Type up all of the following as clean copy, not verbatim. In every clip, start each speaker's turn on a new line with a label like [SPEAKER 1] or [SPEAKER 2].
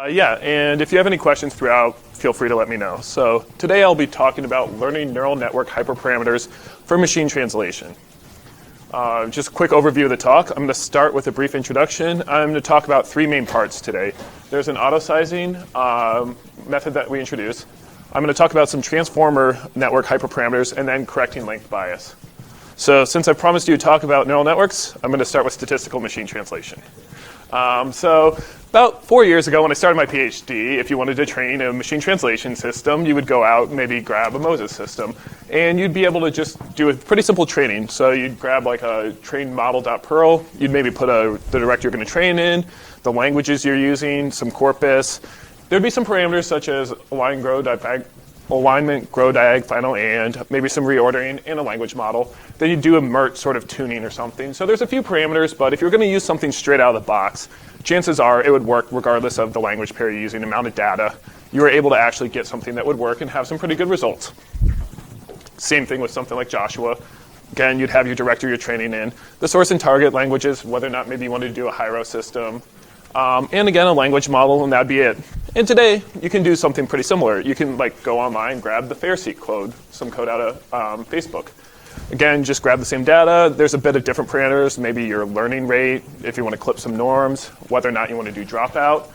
[SPEAKER 1] Yeah, and if you have any questions throughout, feel free to let me know. So today I'll be talking about learning neural network hyperparameters for machine translation. Just a quick overview of the talk. I'm going to start with a brief introduction. I'm going to talk about three main parts today. There's an auto-sizing method that we introduce. I'm going to talk about some transformer network hyperparameters and then correcting length bias. So since I promised you to talk about neural networks, I'm going to start with statistical machine translation. So about 4 years ago when I started my PhD, if you wanted to train a machine translation system, you would go out and maybe grab a Moses system. And you'd be able to just do a pretty simple training. So you'd grab like a train model.perl. You'd maybe put the director you're going to train in, the languages you're using, some corpus. There'd be some parameters such as alignment, grow, diag, final, and maybe some reordering in a language model. Then you do a MERT sort of tuning or something. So there's a few parameters, but if you're going to use something straight out of the box, chances are it would work regardless of the language pair you're using, amount of data. You were able to actually get something that would work and have some pretty good results. Same thing with something like Joshua. Again, you'd have your director you're training in, the source and target languages, whether or not maybe you wanted to do a Hyro system, and again, a language model, and that'd be it. And today, you can do something pretty similar. You can go online, grab the FairSeek code, some code out of Facebook. Again, just grab the same data. There's a bit of different parameters, maybe your learning rate, if you want to clip some norms, whether or not you want to do dropout,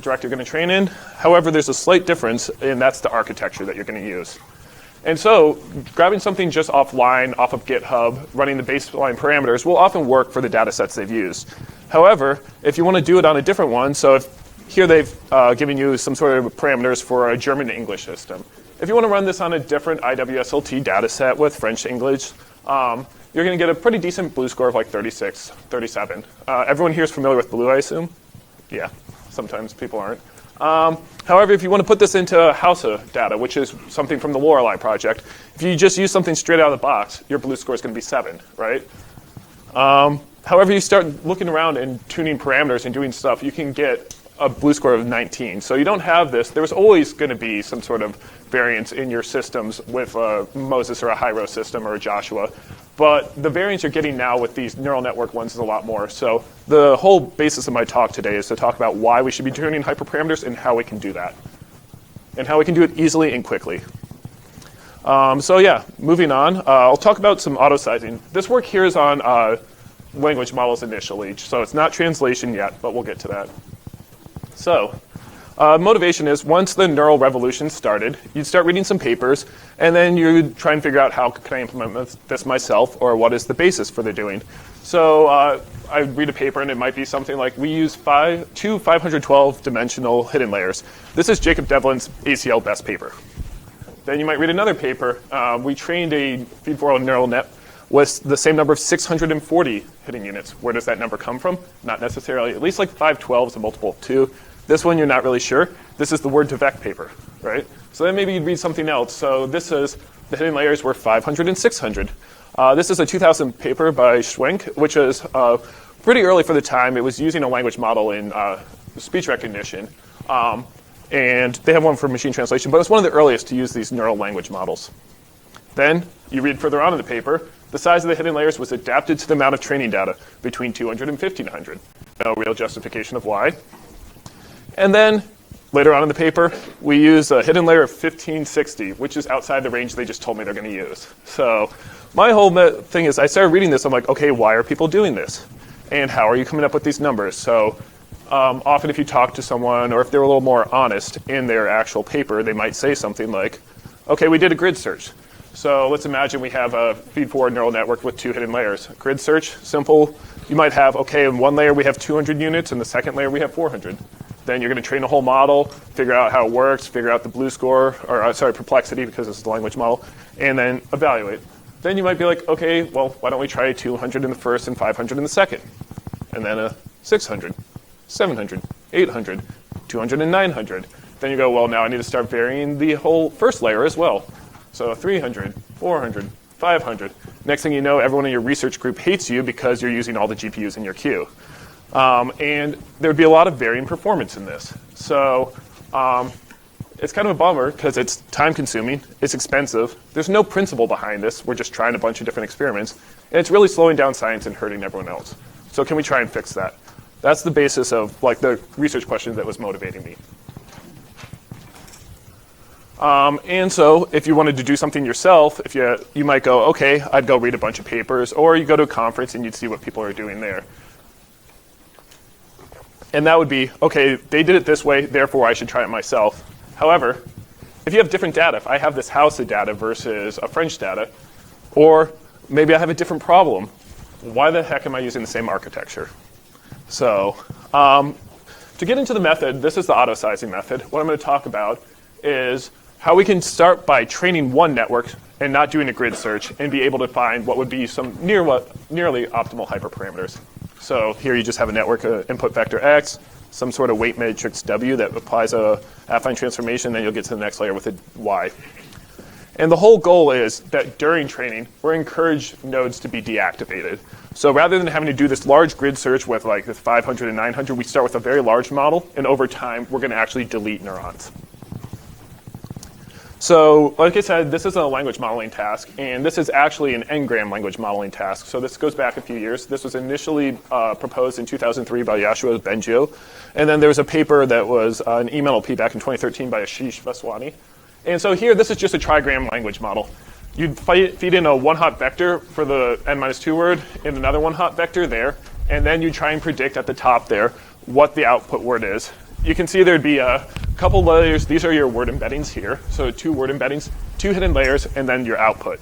[SPEAKER 1] director you're going to train in. However, there's a slight difference, and that's the architecture that you're going to use. And so grabbing something just offline, off of GitHub, running the baseline parameters will often work for the data sets they've used. However, if you want to do it on a different one, so if here they've given you some sort of parameters for a German-English system. If you want to run this on a different IWSLT data set with French-English, you're going to get a pretty decent BLEU score of like 36, 37. Everyone here is familiar with BLEU, I assume? Yeah, sometimes people aren't. However, if you want to put this into Hausa data, which is something from the Lorelei project, if you just use something straight out of the box, your BLEU score is going to be 7, right? However, you start looking around and tuning parameters and doing stuff, you can get a BLEU score of 19. So you don't have this. There's always going to be some sort of variance in your systems with a Moses or a Hyro system or a Joshua. But the variance you're getting now with these neural network ones is a lot more. So the whole basis of my talk today is to talk about why we should be tuning hyperparameters and how we can do that. And how we can do it easily and quickly. So yeah, moving on. I'll talk about some auto-sizing. This work here is on language models initially. So it's not translation yet, but we'll get to that. So motivation is once the neural revolution started, you'd start reading some papers, and then you'd try and figure out how can I implement this myself, or what is the basis for the doing. So I'd read a paper, and it might be something like, we use two 512-dimensional hidden layers. This is Jacob Devlin's ACL best paper. Then you might read another paper. We trained a feed-forward neural net with the same number of 640 hidden units. Where does that number come from? Not necessarily. At least like 512 is a multiple of 2. This one, you're not really sure. This is the Word2Vec paper, right? So then maybe you'd read something else. So this is the hidden layers were 500 and 600. This is a 2000 paper by Schwenk, which is pretty early for the time. It was using a language model in speech recognition. And they have one for machine translation, but it's one of the earliest to use these neural language models. Then you read further on in the paper, the size of the hidden layers was adapted to the amount of training data between 200 and 1500. No real justification of why. And then later on in the paper, we use a hidden layer of 1560, which is outside the range they just told me they're going to use. So my whole thing is I started reading this. I'm like, OK, why are people doing this? And how are you coming up with these numbers? So often if you talk to someone, or if they're a little more honest in their actual paper, they might say something like, OK, we did a grid search. So let's imagine we have a feed-forward neural network with 2 hidden layers. Grid search, simple. You might have, OK, in one layer we have 200 units, and the second layer we have 400. Then you're going to train a whole model, figure out how it works, figure out the BLEU score, or Perplexity, because this is the language model, and then evaluate. Then you might be like, OK, well, why don't we try 200 in the first and 500 in the second? And then a 600, 700, 800, 200, and 900. Then you go, well, now I need to start varying the whole first layer as well. So 300, 400, 500. Next thing you know, everyone in your research group hates you because you're using all the GPUs in your queue. And there would be a lot of varying performance in this. So it's kind of a bummer because it's time-consuming, it's expensive. There's no principle behind this. We're just trying a bunch of different experiments. And it's really slowing down science and hurting everyone else. So can we try and fix that? That's the basis of like the research question that was motivating me. And so if you wanted to do something yourself, if you might go, okay, I'd go read a bunch of papers, or you go to a conference and you'd see what people are doing there. And that would be, okay, they did it this way, therefore I should try it myself. However, if you have different data, if I have this house of data versus a French data, or maybe I have a different problem, why the heck am I using the same architecture? So to get into the method, this is the auto-sizing method. What I'm going to talk about is how we can start by training one network and not doing a grid search and be able to find what would be some nearly optimal hyperparameters. So here you just have a network input vector x, some sort of weight matrix w that applies a affine transformation, then you'll get to the next layer with a y. And the whole goal is that during training, we're encouraged nodes to be deactivated. So rather than having to do this large grid search with like this 500 and 900, we start with a very large model, and over time, we're going to actually delete neurons. So like I said, this is a language modeling task, and this is actually an n-gram language modeling task. So this goes back a few years. This was initially proposed in 2003 by Yashua Bengio, and then there was a paper that was an eMNLP back in 2013 by Ashish Vaswani. And so here, this is just a trigram language model. You'd feed in a one-hot vector for the n-2 word and another one-hot vector there, and then you try and predict at the top there what the output word is. You can see there'd be a couple layers. These are your word embeddings here. So 2 word embeddings, 2 hidden layers, and then your output.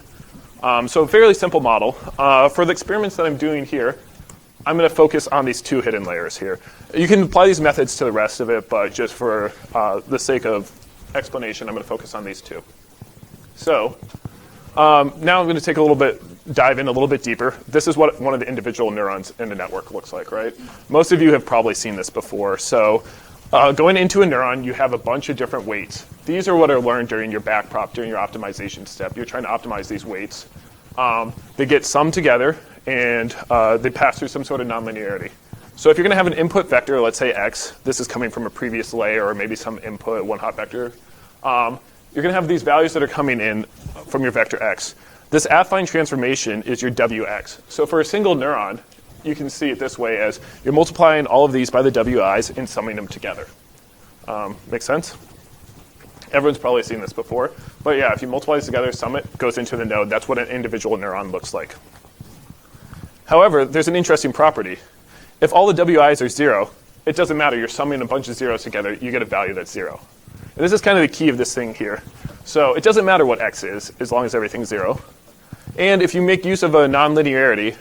[SPEAKER 1] So a fairly simple model. For the experiments that I'm doing here, I'm going to focus on these 2 hidden layers here. You can apply these methods to the rest of it, but just for the sake of explanation, I'm going to focus on these 2. So now I'm going to dive in a little bit deeper. This is what one of the individual neurons in the network looks like, right? Most of you have probably seen this before. So going into a neuron, you have a bunch of different weights. These are what are learned during your backprop, during your optimization step. You're trying to optimize these weights. They get summed together, and they pass through some sort of nonlinearity. So if you're going to have an input vector, let's say x, this is coming from a previous layer or maybe some input one-hot vector, you're going to have these values that are coming in from your vector x. This affine transformation is your wx. So for a single neuron, you can see it this way as you're multiplying all of these by the wi's and summing them together. Make sense? Everyone's probably seen this before. But yeah, if you multiply these together, sum it, goes into the node. That's what an individual neuron looks like. However, there's an interesting property. If all the wi's are 0, it doesn't matter. You're summing a bunch of zeros together. You get a value that's 0. And this is kind of the key of this thing here. So it doesn't matter what x is, as long as everything's 0. And if you make use of a nonlinearity,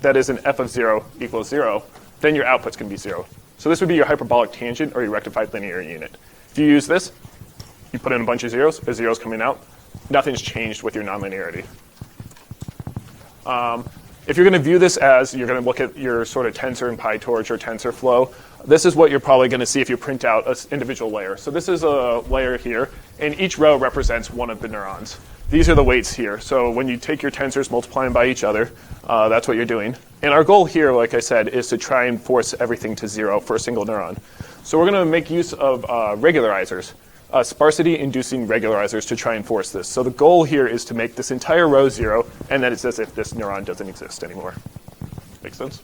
[SPEAKER 1] that is an f of 0 equals 0, then your output's going to be 0. So this would be your hyperbolic tangent or your rectified linear unit. If you use this, you put in a bunch of zeros, a zero's coming out, nothing's changed with your nonlinearity. If you're going to view this as you're going to look at your sort of tensor in Pytorch or TensorFlow, this is what you're probably going to see if you print out an individual layer. So this is a layer here, and each row represents one of the neurons. These are the weights here. So when you take your tensors, multiply them by each other, that's what you're doing. And our goal here, like I said, is to try and force everything to 0 for a single neuron. So we're going to make use of regularizers, sparsity-inducing regularizers to try and force this. So the goal here is to make this entire row 0, and then it's as if this neuron doesn't exist anymore. Make sense?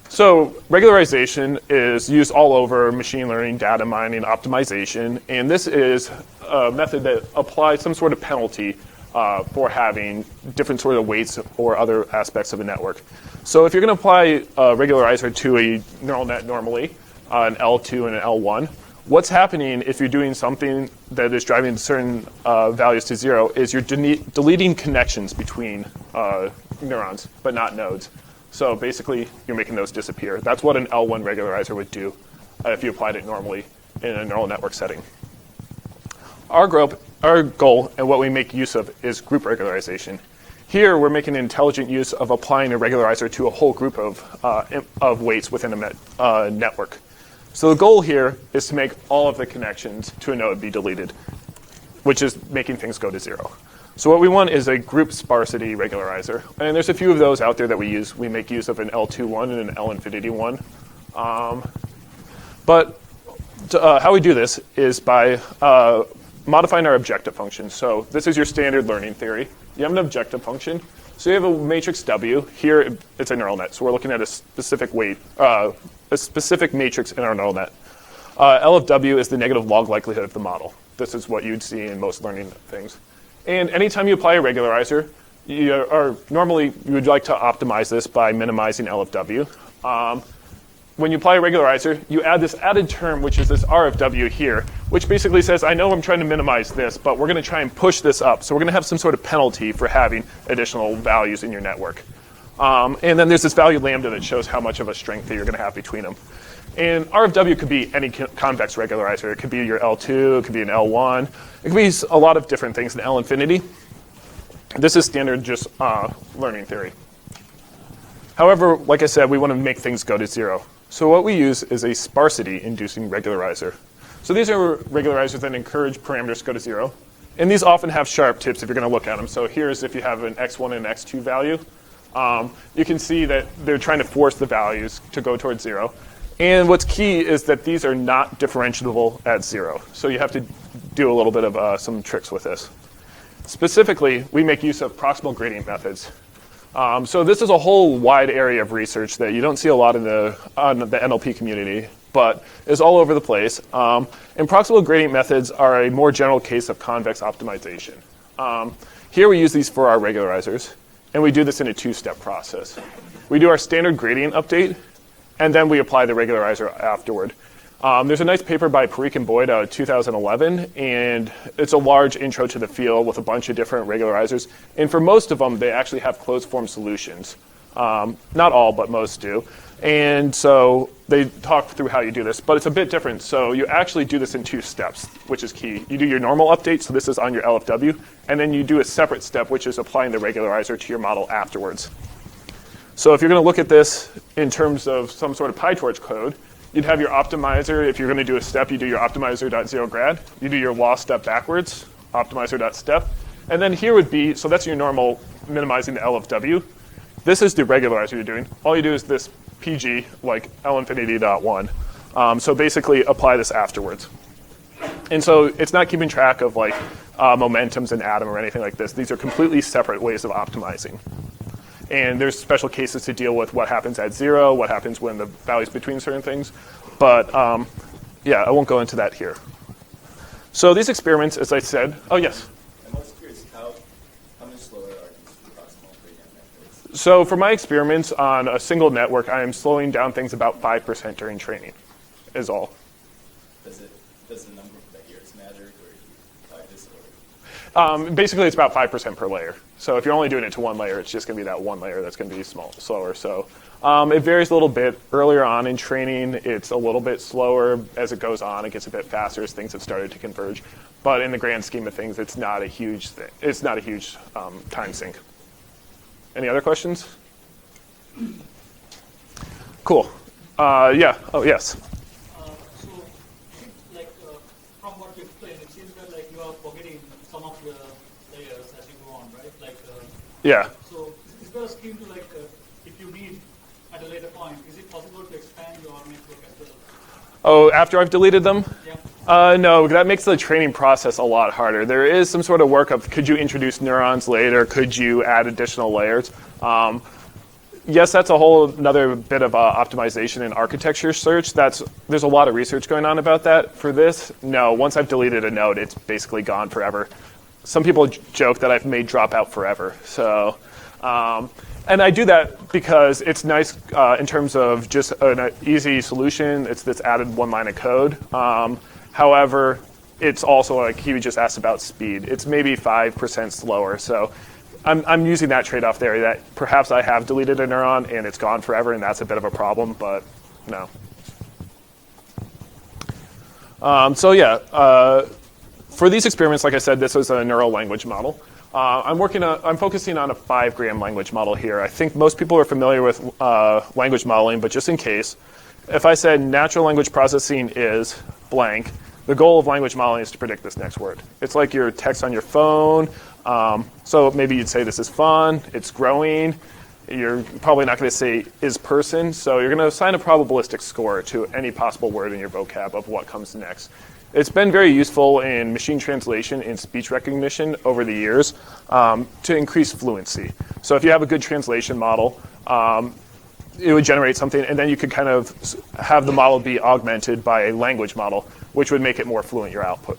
[SPEAKER 1] So regularization is used all over machine learning, data mining, optimization, and this is a method that applies some sort of penalty for having different sort of weights or other aspects of a network. So if you're going to apply a regularizer to a neural net normally, an L2 and an L1, what's happening if you're doing something that is driving certain values to 0 is you're deleting connections between neurons, but not nodes. So basically, you're making those disappear. That's what an L1 regularizer would do if you applied it normally in a neural network setting. Our goal and what we make use of is group regularization. Here, we're making intelligent use of applying a regularizer to a whole group of weights within a network. So the goal here is to make all of the connections to a node be deleted, which is making things go to 0. So what we want is a group sparsity regularizer. And there's a few of those out there that we use. We make use of an L2-1 and an L-1. But how we do this is by modifying our objective function. So this is your standard learning theory. You have an objective function. So you have a matrix W. Here, it's a neural net. So we're looking at a specific matrix in our neural net. L of W is the negative log likelihood of the model. This is what you'd see in most learning things. And anytime you apply a regularizer, normally you would like to optimize this by minimizing L of W. When you apply a regularizer, you add this added term, which is this R of W here, which basically says, I know I'm trying to minimize this, but we're going to try and push this up. So we're going to have some sort of penalty for having additional values in your network. And then there's this value lambda that shows how much of a strength that you're going to have between them. And R of W could be any convex regularizer. It could be your L2, it could be an L1. It could be a lot of different things in L infinity. This is standard just learning theory. However, like I said, we want to make things go to 0. So what we use is a sparsity-inducing regularizer. So these are regularizers that encourage parameters to go to 0. And these often have sharp tips if you're going to look at them. So here's if you have an x1 and an x2 value. You can see that they're trying to force the values to go towards 0. And what's key is that these are not differentiable at 0. So you have to do a little bit of some tricks with this. Specifically, we make use of proximal gradient methods. So this is a whole wide area of research that you don't see a lot on the NLP community, but is all over the place. And proximal gradient methods are a more general case of convex optimization. Here we use these for our regularizers, and we do this in a 2-step process. We do our standard gradient update, and then we apply the regularizer afterward. There's a nice paper by Parikh and Boyd out of 2011, and it's a large intro to the field with a bunch of different regularizers. And for most of them, they actually have closed-form solutions. Not all, but most do. And so they talk through how you do this, but it's a bit different. So you actually do this in 2 steps, which is key. You do your normal update, so this is on your LFW, and then you do a separate step, which is applying the regularizer to your model afterwards. So if you're going to look at this in terms of some sort of Pytorch code, you'd have your optimizer. If you're going to do a step, you do your optimizer.0grad. You do your loss step backwards, optimizer.step. And then here would be, so that's your normal minimizing the L of W. This is the regularizer you're doing. All you do is this PG, like L_1. So basically apply this afterwards. And so it's not keeping track of like momentums in atom or anything like this. These are completely separate ways of optimizing. And there's special cases to deal with what happens at 0, what happens when the value's between certain things. But yeah, I won't go into that here. So these experiments, as I said, oh yes?
[SPEAKER 2] I'm also curious, how much slower are these proximal gradient methods?
[SPEAKER 1] So for my experiments on a single network, I am slowing down things about 5% during training, is all.
[SPEAKER 2] Does the number of layers matter, or do you apply this order?
[SPEAKER 1] Basically, it's about 5% per layer. So if you're only doing it to one layer, it's just going to be that one layer that's going to be slower. So it varies a little bit. Earlier on in training, it's a little bit slower. As it goes on, it gets a bit faster as things have started to converge. But in the grand scheme of things, it's not a huge thing. It's not a huge time sink. Any other questions? Cool. Yeah. Oh, yes.
[SPEAKER 3] So, like from what you explained, it seems that like you are forgetting some of the layers as you go on, right? Like.
[SPEAKER 1] Yeah.
[SPEAKER 3] So, is there a scheme to like, if you need at a later point, is it possible to expand your network as well?
[SPEAKER 1] Oh, after I've deleted them?
[SPEAKER 3] Yeah.
[SPEAKER 1] No, that makes the training process a lot harder. There is some sort of work of could you introduce neurons later? Could you add additional layers? Yes, that's a whole another bit of optimization and architecture search. There's a lot of research going on about that. For this, no. Once I've deleted a node, it's basically gone forever. Some people joke that I've made dropout forever. So, and I do that because it's nice in terms of just an easy solution. It's this added one line of code. However, it's also like he just asked about speed. It's maybe 5% slower. So I'm using that trade-off there that perhaps I have deleted a neuron and it's gone forever, and that's a bit of a problem, but no. So yeah, for these experiments, like I said, this was a neural language model. I'm focusing on a 5-gram language model here. I think most people are familiar with language modeling, but just in case, if I said natural language processing is blank, the goal of language modeling is to predict this next word. It's like your text on your phone. So maybe you'd say this is fun, it's growing. You're probably not going to say is person, so you're going to assign a probabilistic score to any possible word in your vocab of what comes next. It's been very useful in machine translation and speech recognition over the years to increase fluency. So if you have a good translation model, it would generate something, and then you could kind of have the model be augmented by a language model, which would make it more fluent, your output.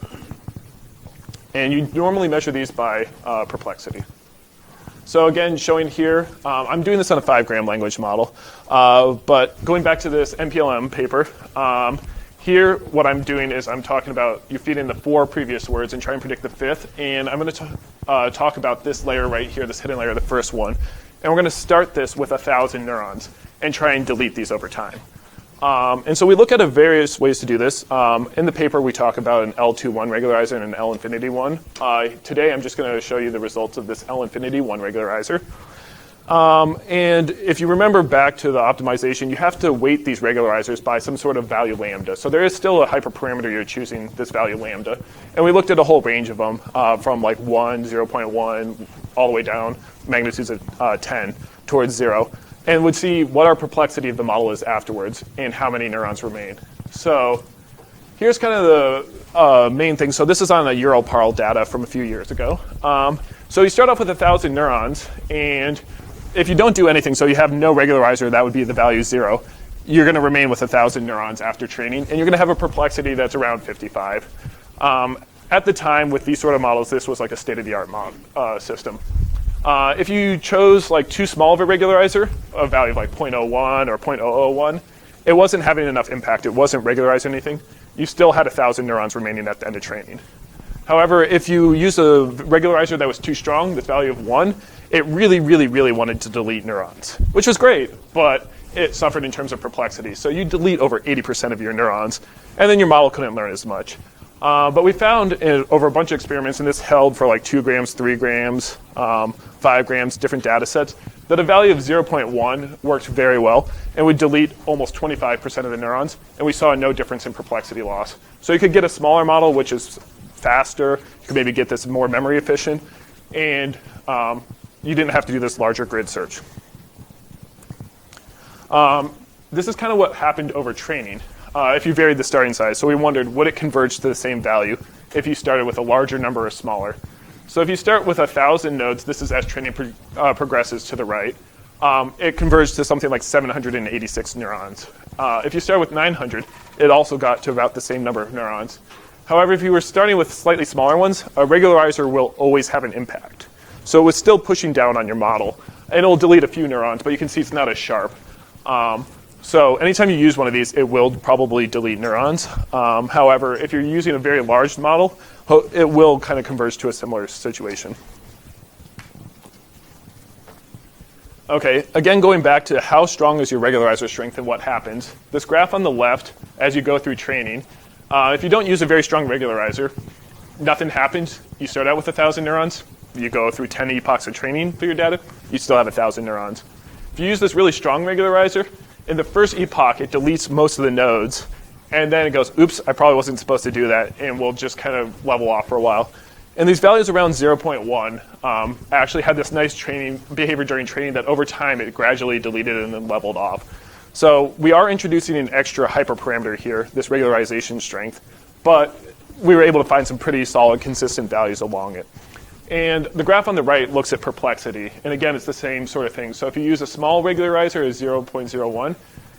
[SPEAKER 1] And you normally measure these by perplexity. So again, showing here, I'm doing this on a 5-gram language model, but going back to this NPLM paper, here what I'm doing is I'm talking about you feed in the 4 previous words and try and predict the 5th, and I'm going to talk about this layer right here, this hidden layer, the first one, and we're going to start this with 1,000 neurons and try and delete these over time. And so we look at various ways to do this. In the paper, we talk about an L21 regularizer and an L infinity one. Today, I'm just going to show you the results of this L infinity one regularizer. And if you remember back to the optimization, you have to weight these regularizers by some sort of value lambda. So there is still a hyperparameter you're choosing, this value lambda. And we looked at a whole range of them from like 1, 0.1, all the way down, magnitudes of 10 towards 0. And would see what our perplexity of the model is afterwards and how many neurons remain. So here's kind of the main thing. So this is on the Europarl data from a few years ago. So you start off with 1,000 neurons, and if you don't do anything, so you have no regularizer, that would be the value 0, you're going to remain with 1,000 neurons after training, and you're going to have a perplexity that's around 55. At the time, with these sort of models, this was like a state-of-the-art system. If you chose like too small of a regularizer, a value of like 0.01 or 0.001, it wasn't having enough impact. It wasn't regularizing anything. You still had 1,000 neurons remaining at the end of training. However, if you use a regularizer that was too strong, this value of 1, it really, really, really wanted to delete neurons, which was great, but it suffered in terms of perplexity. So you delete over 80% of your neurons, and then your model couldn't learn as much. But we found over a bunch of experiments, and this held for like 2 grams, 3 grams, 5 grams, different data sets, that a value of 0.1 worked very well and would delete almost 25% of the neurons, and we saw no difference in perplexity loss. So you could get a smaller model, which is faster. You could maybe get this more memory efficient, and you didn't have to do this larger grid search. This is kind of what happened over training. If you varied the starting size. So we wondered, would it converge to the same value if you started with a larger number or smaller? So if you start with 1,000 nodes, this is as training progresses to the right, it converged to something like 786 neurons. If you start with 900, it also got to about the same number of neurons. However, if you were starting with slightly smaller ones, a regularizer will always have an impact. So it was still pushing down on your model. And it'll delete a few neurons, but you can see it's not as sharp. So anytime you use one of these, it will probably delete neurons. However, if you're using a very large model, it will kind of converge to a similar situation. Okay, again, going back to how strong is your regularizer strength and what happens. This graph on the left, as you go through training, if you don't use a very strong regularizer, nothing happens. You start out with 1,000 neurons. You go through 10 epochs of training for your data. You still have 1,000 neurons. If you use this really strong regularizer, in the first epoch, it deletes most of the nodes, and then it goes, oops, I probably wasn't supposed to do that, and we'll just kind of level off for a while. And these values around 0.1 actually had this nice training behavior during training that over time it gradually deleted and then leveled off. So we are introducing an extra hyperparameter here, this regularization strength, but we were able to find some pretty solid, consistent values along it. And the graph on the right looks at perplexity. And again, it's the same sort of thing. So if you use a small regularizer as 0.01,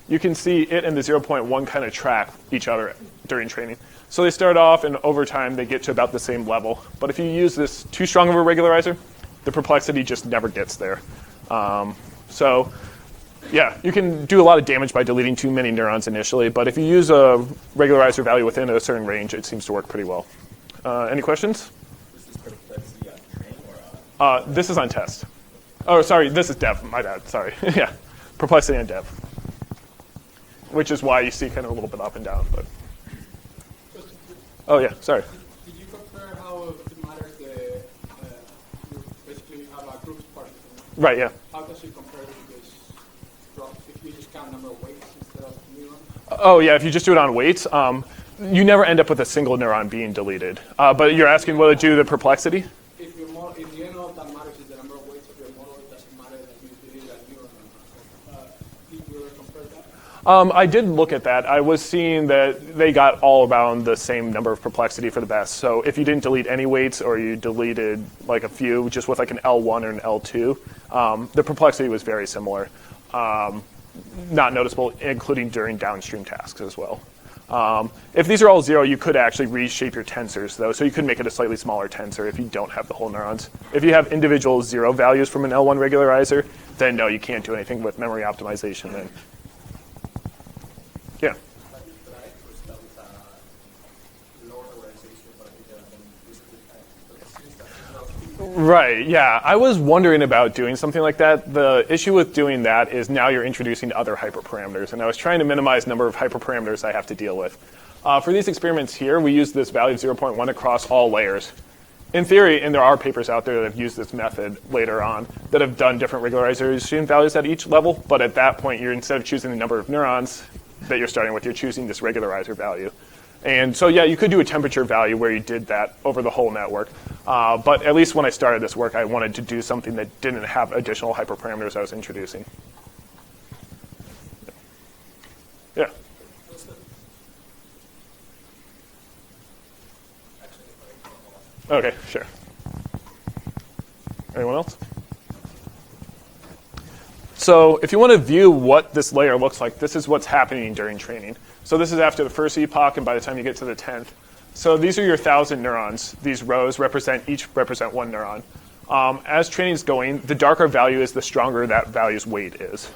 [SPEAKER 1] you can see it and the 0.1 kind of track each other during training. So they start off, and over time, they get to about the same level. But if you use this too strong of a regularizer, the perplexity just never gets there. So yeah, you can do a lot of damage by deleting too many neurons initially. But if you use a regularizer value within a certain range, it seems to work pretty well. Any questions? This is on test. Oh, sorry, this is dev. My bad. Sorry. Yeah, perplexity and dev, which is why you see kind of a little bit up and down. But oh yeah, sorry.
[SPEAKER 4] Did you compare how it matters you basically have a group partition?
[SPEAKER 1] Right. Yeah.
[SPEAKER 4] How does it compare to this drop if you just count number of weights instead of neurons?
[SPEAKER 1] Oh yeah, if you just do it on weights, you never end up with a single neuron being deleted. But you're asking, will it do the perplexity?
[SPEAKER 4] If the end all that matters is the number of weights of your model, it doesn't matter that you delete a neuron.
[SPEAKER 1] I did look at that. I was seeing that they got all around the same number of perplexity for the best. So if you didn't delete any weights or you deleted like a few just with like an L1 or an L2, the perplexity was very similar. Not noticeable, including during downstream tasks as well. If these are all 0, you could actually reshape your tensors, though, so you could make it a slightly smaller tensor if you don't have the whole neurons. If you have individual 0 values from an L1 regularizer, then no, you can't do anything with memory optimization then. Yeah. Right, yeah. I was wondering about doing something like that. The issue with doing that is now you're introducing other hyperparameters, and I was trying to minimize the number of hyperparameters I have to deal with. For these experiments here, we use this value of 0.1 across all layers. In theory, and there are papers out there that have used this method later on that have done different regularization values at each level, but at that point, you're instead of choosing the number of neurons that you're starting with, you're choosing this regularizer value. And so, yeah, you could do a temperature value where you did that over the whole network. But at least when I started this work, I wanted to do something that didn't have additional hyperparameters I was introducing. Yeah. Okay, sure. Anyone else? So if you want to view what this layer looks like, this is what's happening during training. So this is after the first epoch, and by the time you get to the 10th. So these are your 1,000 neurons. These rows each represent 1 neuron. As training is going, the darker value is the stronger that value's weight is.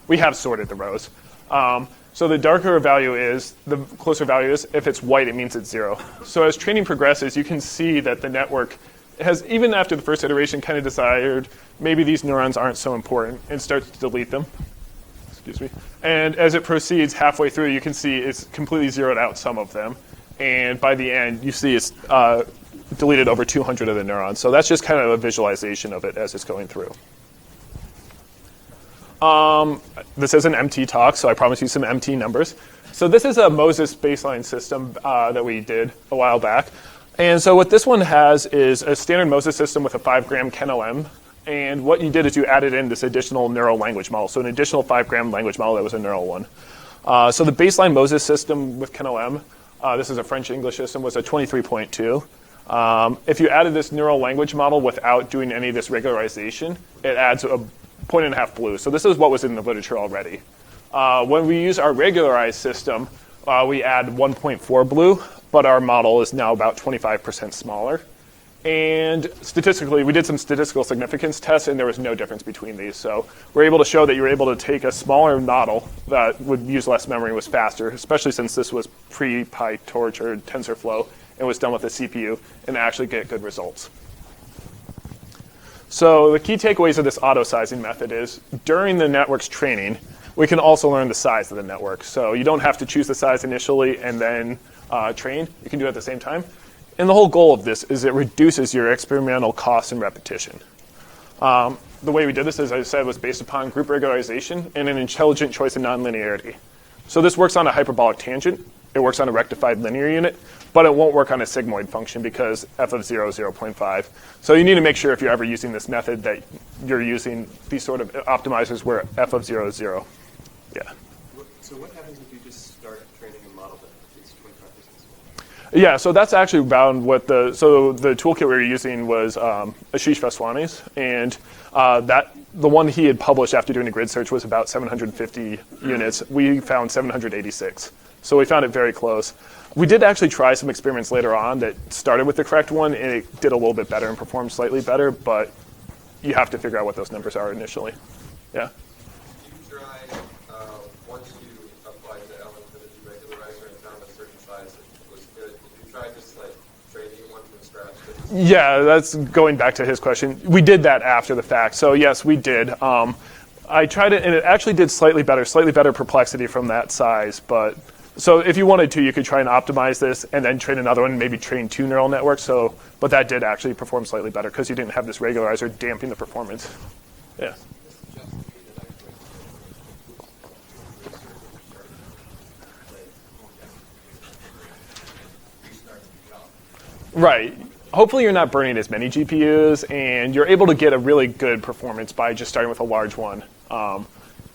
[SPEAKER 1] We have sorted the rows. So the darker a value is, the closer value is. If it's white, it means it's 0. So as training progresses, you can see that the network has, even after the first iteration, kind of decided maybe these neurons aren't so important and starts to delete them. Excuse me. And as it proceeds halfway through, you can see it's completely zeroed out some of them. And by the end, you see it's deleted over 200 of the neurons. So that's just kind of a visualization of it as it's going through. This is an MT talk, so I promise you some MT numbers. So this is a Moses baseline system that we did a while back. And so what this one has is a standard Moses system with a 5-gram KenLM. And what you did is you added in this additional neural language model, so an additional 5-gram language model that was a neural one. So the baseline Moses system with KenLM, this is a French-English system, was a 23.2. If you added this neural language model without doing any of this regularization, it adds a 1.5 blue. So this is what was in the literature already. When we use our regularized system, we add 1.4 blue, but our model is now about 25% smaller. And statistically, we did some statistical significance tests, and there was no difference between these. So we're able to show that you're able to take a smaller model that would use less memory, was faster, especially since this was pre-Pytorch or TensorFlow and was done with a CPU, and actually get good results. So the key takeaways of this auto-sizing method is during the network's training, we can also learn the size of the network. So you don't have to choose the size initially and then train. You can do it at the same time. And the whole goal of this is it reduces your experimental costs and repetition. The way we did this, as I said, was based upon group regularization and an intelligent choice of nonlinearity. So this works on a hyperbolic tangent. It works on a rectified linear unit, but it won't work on a sigmoid function because f of 0 is 0.5. So you need to make sure if you're ever using this method that you're using these sort of optimizers where f of 0 is 0. Yeah.
[SPEAKER 5] So what happens if you just start training a model that is 25% smaller?
[SPEAKER 1] Yeah, so that's actually bound what the toolkit we were using was Ashish Vaswani's, and the one he had published after doing a grid search was about 750 units. We found 786. So we found it very close. We did actually try some experiments later on that started with the correct one, and it did a little bit better and performed slightly better, but you have to figure out what those numbers are initially. Yeah?
[SPEAKER 5] Did you try, once you applied the Ellen for the deregularizer and found a certain size that was good, did you try just like training one from scratch?
[SPEAKER 1] Yeah, that's going back to his question. We did that after the fact. So yes, we did. I tried it, and it actually did slightly better perplexity from that size, but so if you wanted to, you could try and optimize this and then train another one, maybe train 2 neural networks. So, but that did actually perform slightly better because you didn't have this regularizer damping the performance. Yeah. Right. Hopefully you're not burning as many GPUs, and you're able to get a really good performance by just starting with a large one.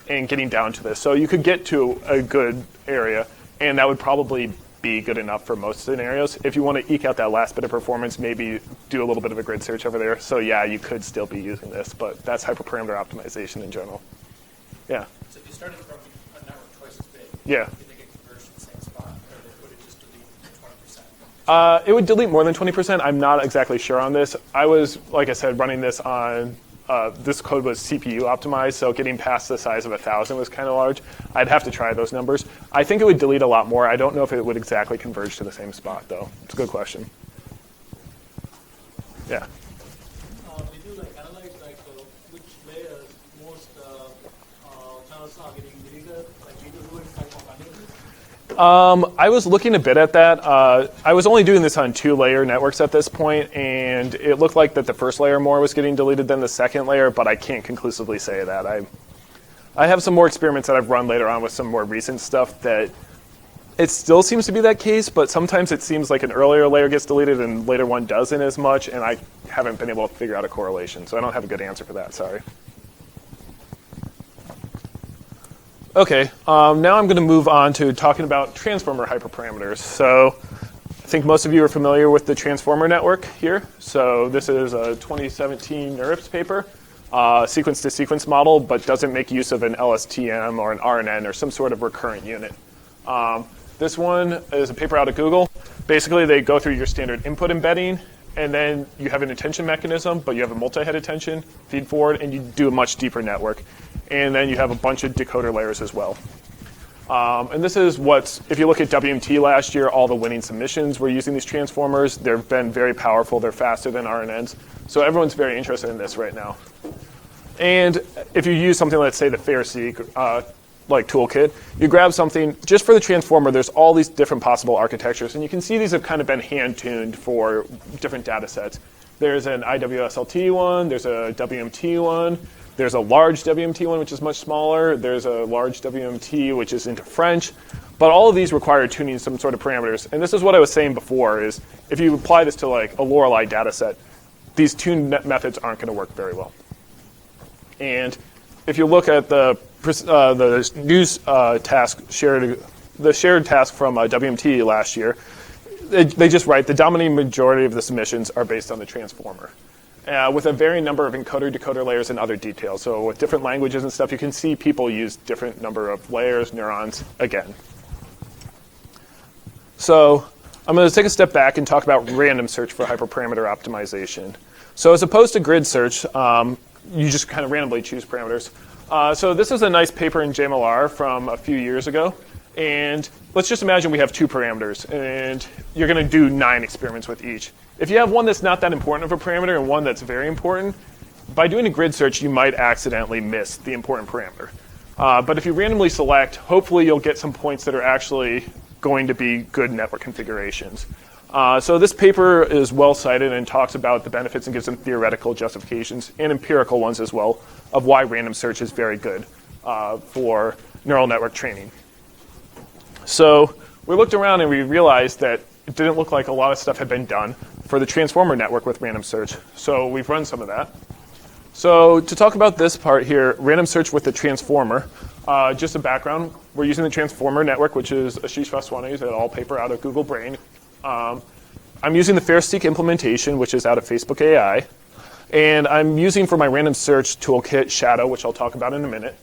[SPEAKER 1] and getting down to this. So you could get to a good area, and that would probably be good enough for most scenarios. If you want to eke out that last bit of performance, maybe do a little bit of a grid search over there. So yeah, you could still be using this, but that's hyperparameter optimization in general. Yeah.
[SPEAKER 6] So if you started from a network twice as big,
[SPEAKER 1] Yeah.
[SPEAKER 6] did they get converged in the same spot, or would it just delete 20%?
[SPEAKER 1] It would delete more than 20%. I'm not exactly sure on this. I was, like I said, running this on, this code was CPU optimized, so getting past the size of 1,000 was kind of large. I'd have to try those numbers. I think it would delete a lot more. I don't know if it would exactly converge to the same spot, though. It's a good question. Yeah.
[SPEAKER 3] Did you analyze which layers most channels are getting deleted? Did you do it type of analysis?
[SPEAKER 1] I was looking a bit at that. I was only doing this on 2-layer networks at this point, and it looked like that the first layer more was getting deleted than the second layer, but I can't conclusively say that. I have some more experiments that I've run later on with some more recent stuff that it still seems to be that case, but sometimes it seems like an earlier layer gets deleted and later one doesn't as much, and I haven't been able to figure out a correlation, so I don't have a good answer for that, sorry. Okay, now I'm going to move on to talking about transformer hyperparameters. So I think most of you are familiar with the transformer network here. So this is a 2017 NeurIPS paper, sequence-to-sequence model, but doesn't make use of an LSTM or an RNN or some sort of recurrent unit. This one is a paper out of Google. Basically, they go through your standard input embedding, and then you have an attention mechanism, but you have a multi-head attention, feed forward, and you do a much deeper network. And then you have a bunch of decoder layers as well. And this is if you look at WMT last year, all the winning submissions were using these transformers. They've been very powerful. They're faster than RNNs. So everyone's very interested in this right now. And if you use something, let's say the FairSeek, like toolkit, you grab something, just for the transformer, there's all these different possible architectures. And you can see these have kind of been hand-tuned for different data sets. There's an IWSLT one, there's a WMT one, there's a large WMT one, which is much smaller. There's a large WMT, which is into French. But all of these require tuning some sort of parameters. And this is what I was saying before, is if you apply this to like a Lorelei data set, these tune methods aren't going to work very well. And if you look at the news task the shared task from WMT last year, they just write the dominating majority of the submissions are based on the transformer, with a varying number of encoder-decoder layers and other details. So with different languages and stuff, you can see people use different number of layers, neurons, again. So I'm going to take a step back and talk about random search for hyperparameter optimization. So as opposed to grid search, you just kind of randomly choose parameters. So this is a nice paper in JMLR from a few years ago. And let's just imagine we have 2 parameters, and you're going to do 9 experiments with each. If you have one that's not that important of a parameter and one that's very important, by doing a grid search, you might accidentally miss the important parameter. But if you randomly select, hopefully you'll get some points that are actually going to be good network configurations. So this paper is well cited and talks about the benefits and gives some theoretical justifications and empirical ones as well of why random search is very good for neural network training. So we looked around and we realized that it didn't look like a lot of stuff had been done for the transformer network with random search. So we've run some of that. So to talk about this part here, random search with the transformer, just a background. We're using the transformer network, which is Ashish Vaswani's et al. Paper out of Google Brain. I'm using the FairSeek implementation, which is out of Facebook AI. And I'm using for my random search toolkit Shadow, which I'll talk about in a minute.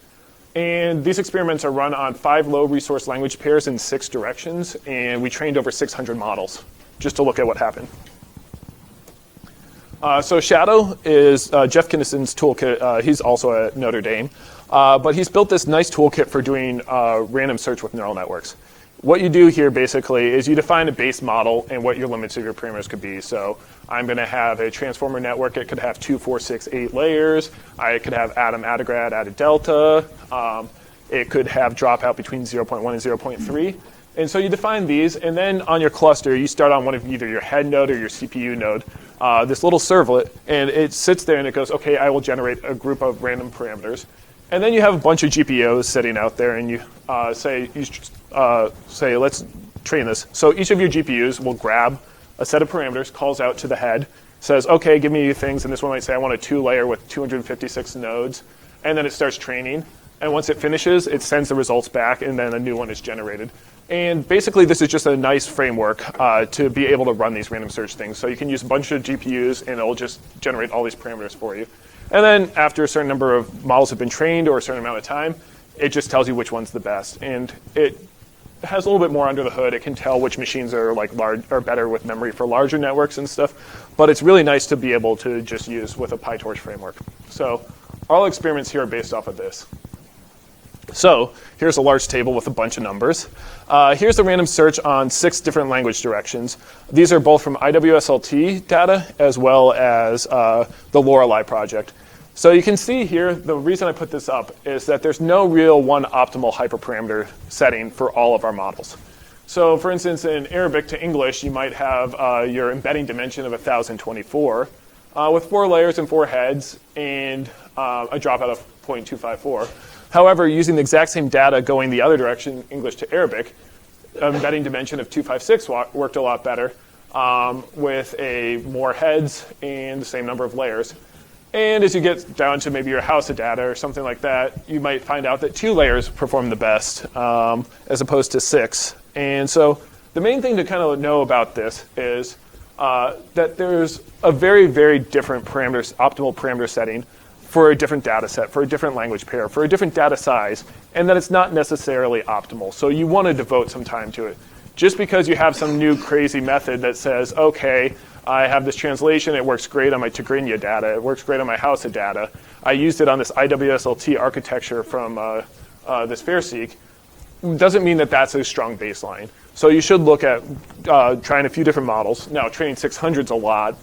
[SPEAKER 1] And these experiments are run on 5 low-resource language pairs in 6 directions, and we trained over 600 models just to look at what happened. So Shadow is Jeff Kinnison's toolkit. He's also at Notre Dame. But he's built this nice toolkit for doing random search with neural networks. What you do here basically is you define a base model and what your limits of your parameters could be. So I'm going to have a transformer network. It could have 2, 4, 6, 8 layers. I could have atom, attograd, added-delta. It could have dropout between 0.1 and 0.3. And so you define these, and then on your cluster, you start on one of either your head node or your CPU node, this little servlet, and it sits there and it goes, okay, I will generate a group of random parameters. And then you have a bunch of GPOs sitting out there, and you say, let's train this. So each of your GPUs will grab a set of parameters, calls out to the head, says, okay, give me things. And this one might say, I want a 2-layer with 256 nodes. And then it starts training. And once it finishes, it sends the results back, and then a new one is generated. And basically, this is just a nice framework to be able to run these random search things. So you can use a bunch of GPUs, and it'll just generate all these parameters for you. And then after a certain number of models have been trained or a certain amount of time, it just tells you which one's the best. And it has a little bit more under the hood. It can tell which machines are like large or better with memory for larger networks and stuff. But it's really nice to be able to just use with a Pytorch framework. So all experiments here are based off of this. So here's a large table with a bunch of numbers. Here's the random search on 6 different language directions. These are both from IWSLT data as well as the Lorelei project. So you can see here, the reason I put this up is that there's no real one optimal hyperparameter setting for all of our models. So for instance, in Arabic to English, you might have your embedding dimension of 1024 with 4 layers and 4 heads and a dropout of 0.254. However, using the exact same data going the other direction, English to Arabic, embedding dimension of 256 worked a lot better with more heads and the same number of layers. And as you get down to maybe your house of data or something like that, you might find out that 2 layers perform the best as opposed to 6. And so the main thing to kind of know about this is that there's a very, very different optimal parameter setting for a different data set, for a different language pair, for a different data size, and that it's not necessarily optimal. So you want to devote some time to it. Just because you have some new crazy method that says, okay, I have this translation, it works great on my Tigrinya data, it works great on my Hausa data, I used it on this IWSLT architecture from this FAIRSEEK, doesn't mean that that's a strong baseline. So you should look at trying a few different models. Now, training 600's a lot,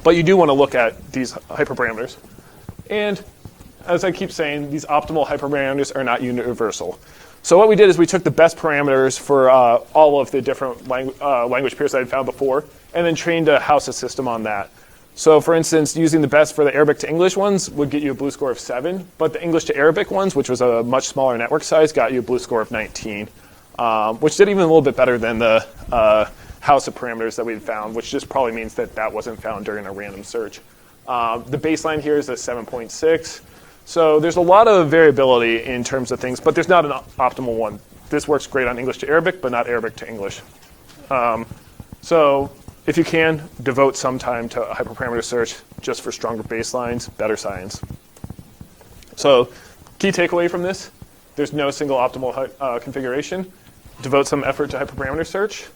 [SPEAKER 1] but you do want to look at these hyperparameters. And as I keep saying, these optimal hyperparameters are not universal. So what we did is we took the best parameters for all of the different language pairs that I'd found before, and then trained a Hausa system on that. So for instance, using the best for the Arabic to English ones would get you a BLEU score of 7, but the English to Arabic ones, which was a much smaller network size, got you a BLEU score of 19, which did even a little bit better than the Hausa parameters that we'd found, which just probably means that that wasn't found during a random search. The baseline here is a 7.6. So there's a lot of variability in terms of things, but there's not an optimal one. This works great on English to Arabic, but not Arabic to English. So if you can, devote some time to a hyperparameter search just for stronger baselines, better science. So key takeaway from this, there's no single optimal configuration. Devote some effort to hyperparameter search.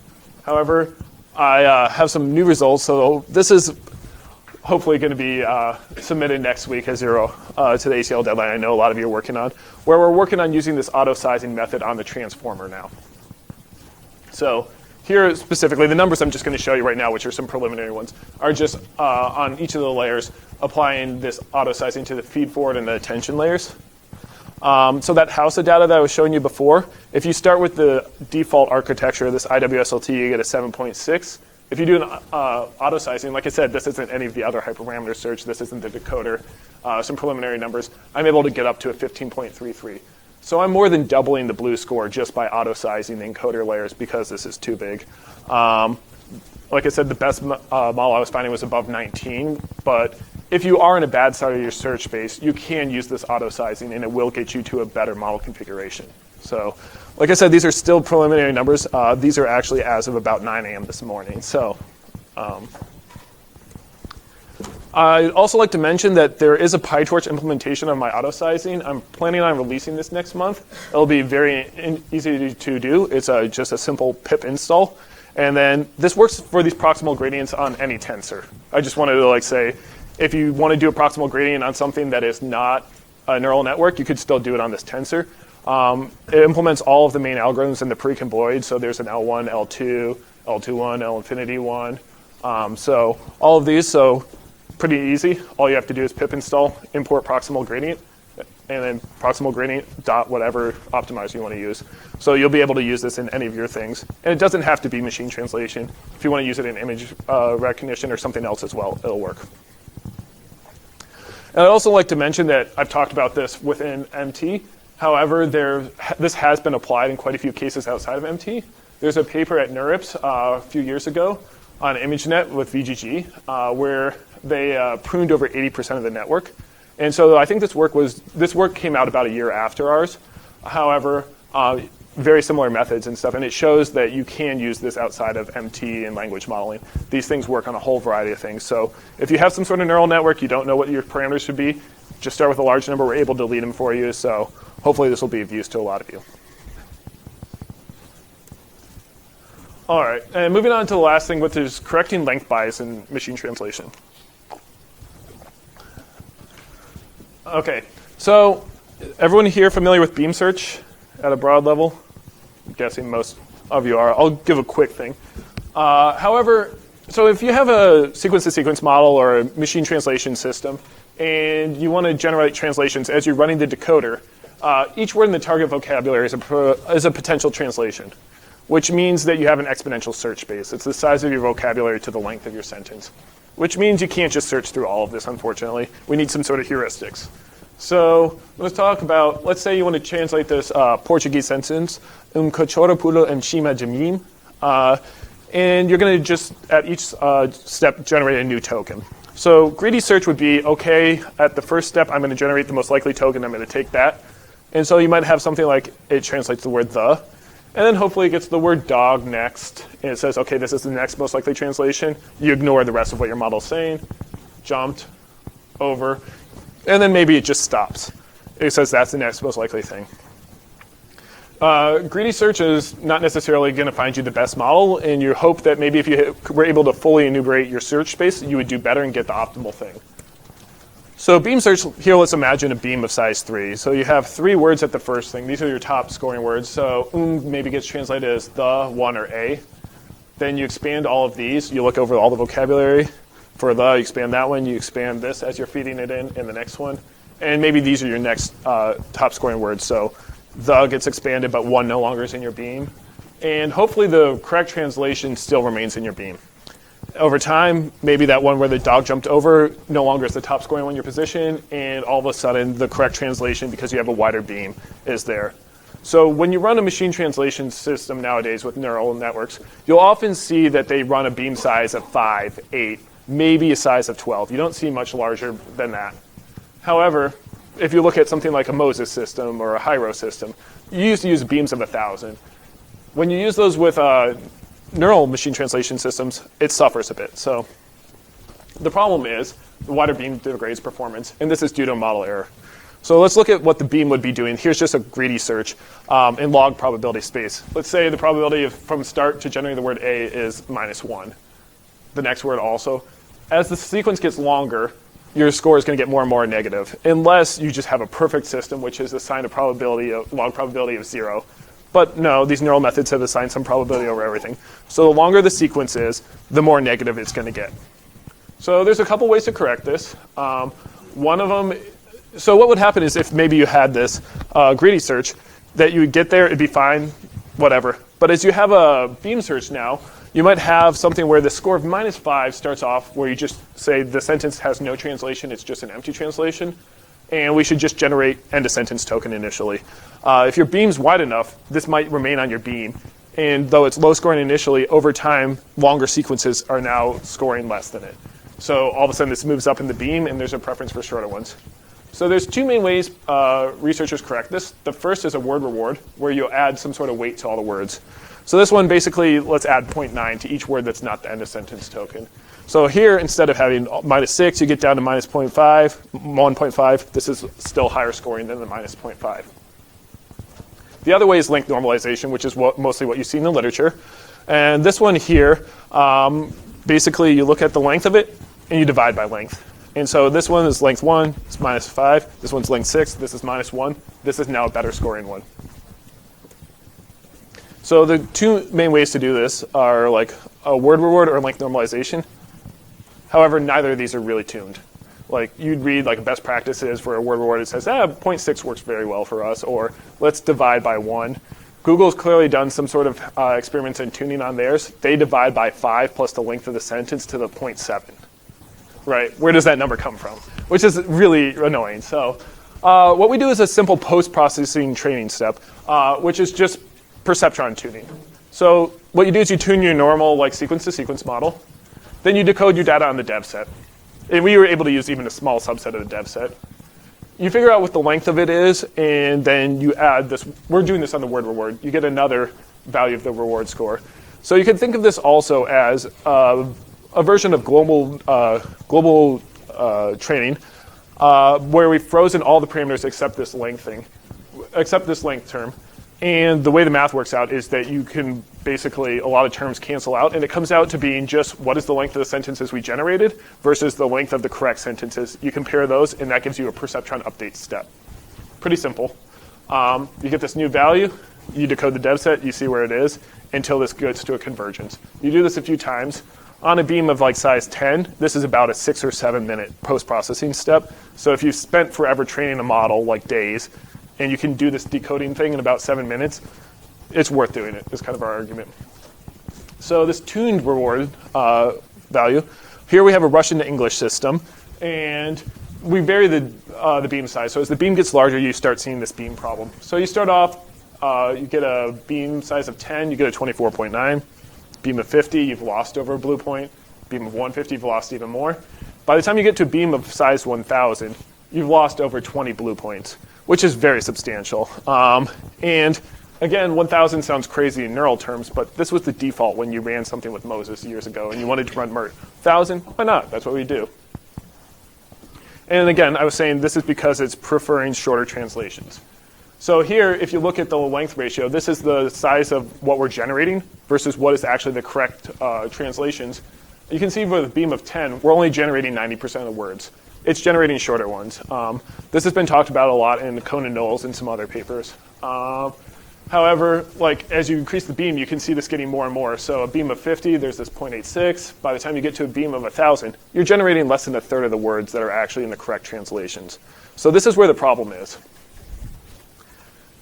[SPEAKER 1] However, I have some new results, so this is hopefully going to be submitted next week as to the ACL deadline I know a lot of you are working on, where we're working on using this auto-sizing method on the transformer now. So here specifically, the numbers I'm just going to show you right now, which are some preliminary ones, are just on each of the layers, applying this auto-sizing to the feed-forward and the attention layers. So that Hausa data that I was showing you before, if you start with the default architecture, this IWSLT, you get a 7.6. If you do an auto-sizing, like I said, this isn't any of the other hyperparameter search. This isn't the decoder. Some preliminary numbers. I'm able to get up to a 15.33. So I'm more than doubling the BLEU score just by auto-sizing the encoder layers because this is too big. Like I said, the best model I was finding was above 19. But if you are in a bad side of your search space, you can use this auto-sizing, and it will get you to a better model configuration. So like I said, these are still preliminary numbers. These are actually as of about 9 a.m. this morning. So I'd also like to mention that there is a Pytorch implementation of my auto-sizing. I'm planning on releasing this next month. It'll be very easy to do. It's just a simple pip install. And then this works for these proximal gradients on any tensor. I just wanted to say, if you want to do a proximal gradient on something that is not a neural network, you could still do it on this tensor. It implements all of the main algorithms in the pre-convoid. So there's an L1, L2, L21, L infinity 1. So all of these, so pretty easy. All you have to do is pip install, import proximal gradient, and then proximal gradient dot whatever optimizer you want to use. So you'll be able to use this in any of your things. And it doesn't have to be machine translation. If you want to use it in image recognition or something else as well, it'll work. And I'd also like to mention that I've talked about this within MT. However, this has been applied in quite a few cases outside of MT. There's a paper at NeurIPS a few years ago on ImageNet with VGG where they pruned over 80% of the network. And so I think this work came out about a year after ours. However, very similar methods and stuff, and it shows that you can use this outside of MT and language modeling. These things work on a whole variety of things. So if you have some sort of neural network, you don't know what your parameters should be, just start with a large number. We're able to delete them for you. So hopefully this will be of use to a lot of you. All right, and moving on to the last thing, which is correcting length bias in machine translation. Okay, so everyone here familiar with beam search at a broad level? I'm guessing most of you are. I'll give a quick thing. However, so if you have a sequence-to-sequence model or a machine translation system, and you want to generate translations as you're running the decoder, each word in the target vocabulary is a potential translation, which means that you have an exponential search space. It's the size of your vocabulary to the length of your sentence, which means you can't just search through all of this, unfortunately. We need some sort of heuristics. So let's talk about, let's say you want to translate this Portuguese sentence, cachorro pulo encima de mim, and you're going to just, at each step, generate a new token. So greedy search would be, okay, at the first step, I'm going to generate the most likely token. I'm going to take that. And so you might have something like it translates the word the, and then hopefully it gets the word dog next, and it says, okay, this is the next most likely translation. You ignore the rest of what your model's saying, jumped, over, and then maybe it just stops. It says that's the next most likely thing. Greedy search is not necessarily going to find you the best model, and you hope that maybe if you were able to fully enumerate your search space, you would do better and get the optimal thing. So beam search, here let's imagine a beam of size 3. So you have 3 words at the first thing. These are your top scoring words. So maybe gets translated as the, one, or a. Then you expand all of these. You look over all the vocabulary. For the, you expand that one. You expand this as you're feeding it in the next one. And maybe these are your next top scoring words. So the gets expanded, but one no longer is in your beam. And hopefully the correct translation still remains in your beam. Over time, maybe that one where the dog jumped over no longer is the top scoring one in your position, and all of a sudden the correct translation, because you have a wider beam, is there. So when you run a machine translation system nowadays with neural networks, you'll often see that they run a beam size of 5, 8, maybe a size of 12. You don't see much larger than that. However, if you look at something like a Moses system or a Hyro system, you used to use beams of 1,000. When you use those with neural machine translation systems, it suffers a bit. So the problem is the wider beam degrades performance, and this is due to a model error. So let's look at what the beam would be doing. Here's just a greedy search in log probability space. Let's say the probability of from start to generating the word A is -1. The next word also. As the sequence gets longer, your score is going to get more and more negative, unless you just have a perfect system, which is assigned a probability of log probability of 0. But no, these neural methods have assigned some probability over everything. So the longer the sequence is, the more negative it's going to get. So there's a couple ways to correct this. One of them, so what would happen is if maybe you had this greedy search, that you would get there, it'd be fine, whatever. But as you have a beam search now, you might have something where the score of -5 starts off where you just say the sentence has no translation, it's just an empty translation. And we should just generate end of sentence token initially. If your beam's wide enough, this might remain on your beam. And though it's low scoring initially, over time, longer sequences are now scoring less than it. So all of a sudden this moves up in the beam and there's a preference for shorter ones. So there's 2 main ways researchers correct this. The first is a word reward, where you add some sort of weight to all the words. So this one basically, let's add 0.9 to each word that's not the end of sentence token. So here, instead of having -6, you get down to -0.5, 1.5. This is still higher scoring than the -0.5. The other way is length normalization, which is mostly what you see in the literature. And this one here, basically you look at the length of it and you divide by length. And so this one is length 1, it's -5. This one's length 6, this is -1. This is now a better scoring one. So the 2 main ways to do this are like a word reward or length normalization. However, neither of these are really tuned. Like you'd read like best practices for a word reward, it says, 0.6 works very well for us, or let's divide by 1. Google's clearly done some sort of experiments in tuning on theirs. They divide by 5 plus the length of the sentence to the 0.7. Right, where does that number come from? Which is really annoying. So what we do is a simple post-processing training step, which is just perceptron tuning. So what you do is you tune your normal like sequence-to-sequence model. Then you decode your data on the dev set. And we were able to use even a small subset of the dev set. you figure out what the length of it is, and then you add this. We're doing this on the word reward. You get another value of the reward score. So you can think of this also as a version of global training, where we've frozen all the parameters except this length term. And the way the math works out is that you can basically, a lot of terms cancel out, and it comes out to being just what is the length of the sentences we generated versus the length of the correct sentences. You compare those, and that gives you a perceptron update step. Pretty simple. You get this new value, you decode the dev set, you see where it is, until this gets to a convergence. You do this a few times. On a beam of like size 10, this is about a 6 or 7 minute post-processing step. So if you spent forever training a model, like days, and you can do this decoding thing in about 7 minutes, it's worth doing it, is kind of our argument. So this tuned reward value, here we have a Russian to English system, and we vary the beam size. So as the beam gets larger, you start seeing this beam problem. So you start off, you get a beam size of 10, you get a 24.9. Beam of 50, you've lost over a blue point. Beam of 150, you've lost even more. By the time you get to a beam of size 1,000, you've lost over 20 blue points, which is very substantial. And again, 1,000 sounds crazy in neural terms, but this was the default when you ran something with Moses years ago and you wanted to run MERT. 1,000, why not? That's what we do. And again, I was saying this is because it's preferring shorter translations. So here, if you look at the length ratio, this is the size of what we're generating versus what is actually the correct translations. You can see with a beam of 10, we're only generating 90% of the words. It's generating shorter ones. This has been talked about a lot in Conan Knowles and some other papers. However, like as you increase the beam, you can see this getting more and more. So a beam of 50, there's this 0.86. By the time you get to a beam of 1,000, you're generating less than a third of the words that are actually in the correct translations. So this is where the problem is.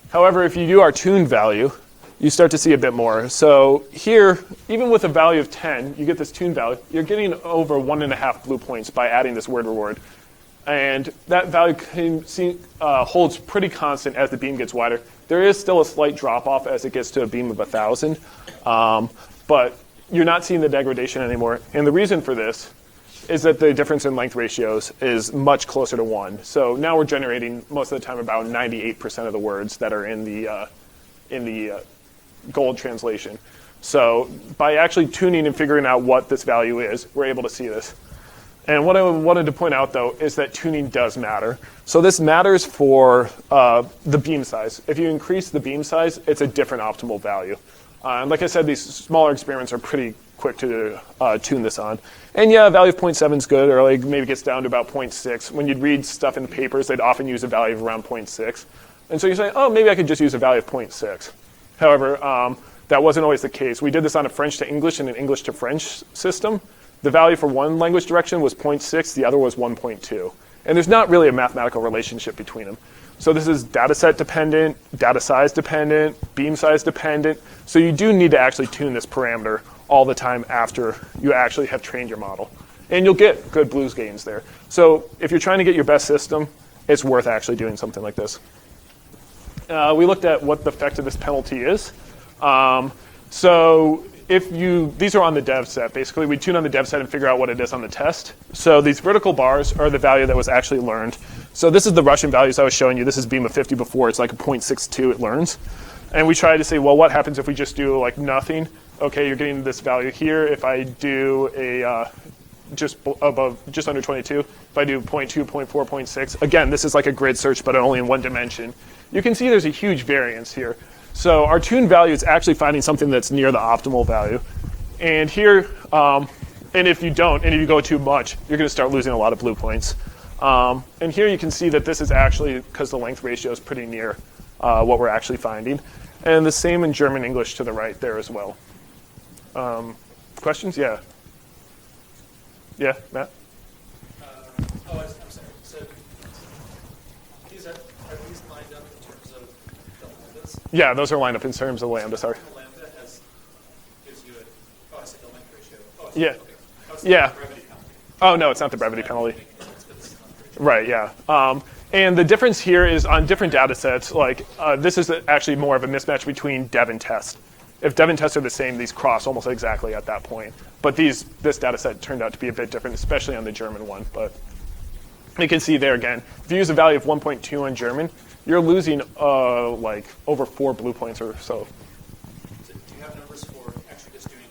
[SPEAKER 1] However, if you do our tuned value, you start to see a bit more. So here, even with a value of 10, you get this tuned value. You're getting over 1.5 blue points by adding this word reward. And that value holds pretty constant as the beam gets wider. There is still a slight drop-off as it gets to a beam of 1,000. But you're not seeing the degradation anymore. And the reason for this is that the difference in length ratios is much closer to 1. So now we're generating, most of the time, about 98% of the words that are in the gold translation. So by actually tuning and figuring out what this value is, we're able to see this. And what I wanted to point out, though, is that tuning does matter. So this matters for the beam size. If you increase the beam size, it's a different optimal value. And like I said, these smaller experiments are pretty quick to tune this on. And yeah, a value of 0.7 is good, or like maybe gets down to about 0.6. When you'd read stuff in the papers, they'd often use a value of around 0.6. And so you say, oh, maybe I could just use a value of 0.6. However, that wasn't always the case. We did this on a French to English and an English to French system. The value for one language direction was 0.6, the other was 1.2. And there's not really a mathematical relationship between them. So this is data set dependent, data size dependent, beam size dependent. So you do need to actually tune this parameter all the time after you actually have trained your model. And you'll get good blues gains there. So if you're trying to get your best system, it's worth actually doing something like this. We looked at what the effect of this penalty is. So these are on the dev set. Basically, we tune on the dev set and figure out what it is on the test. So these vertical bars are the value that was actually learned. So this is the Russian values I was showing you. This is beam of 50 before. It's like a 0.62 it learns. And we try to say, well, what happens if we just do like nothing? Okay, you're getting this value here. If I do a just under 22, if I do 0.2, 0.4, 0.6, again, this is like a grid search, but only in one dimension. You can see there's a huge variance here. So our tuned value is actually finding something that's near the optimal value. And here, and if you don't, and if you go too much, you're going to start losing a lot of blue points. And here you can see that this is actually, because the length ratio is pretty near what we're actually finding. And the same in German English to the right there as well. Questions? Yeah. Yeah, Matt?
[SPEAKER 6] I'm sorry. So are these lined up in terms of the lambdas?
[SPEAKER 1] Yeah, those are lined up in terms of lambda, sorry.
[SPEAKER 6] The lambda gives you I said the length ratio.
[SPEAKER 1] Yeah.
[SPEAKER 6] Okay.
[SPEAKER 1] Yeah.
[SPEAKER 6] The brevity penalty.
[SPEAKER 1] Oh, no, it's not the brevity penalty. Right, yeah. And the difference here is on different data sets, like this is actually more of a mismatch between dev and test. If dev and test are the same, these cross almost exactly at that point. But this data set turned out to be a bit different, especially on the German one. But You can see there again, if you use a value of 1.2 in German, you're losing like over 4 blue points or so.
[SPEAKER 6] So do you have numbers for actually just doing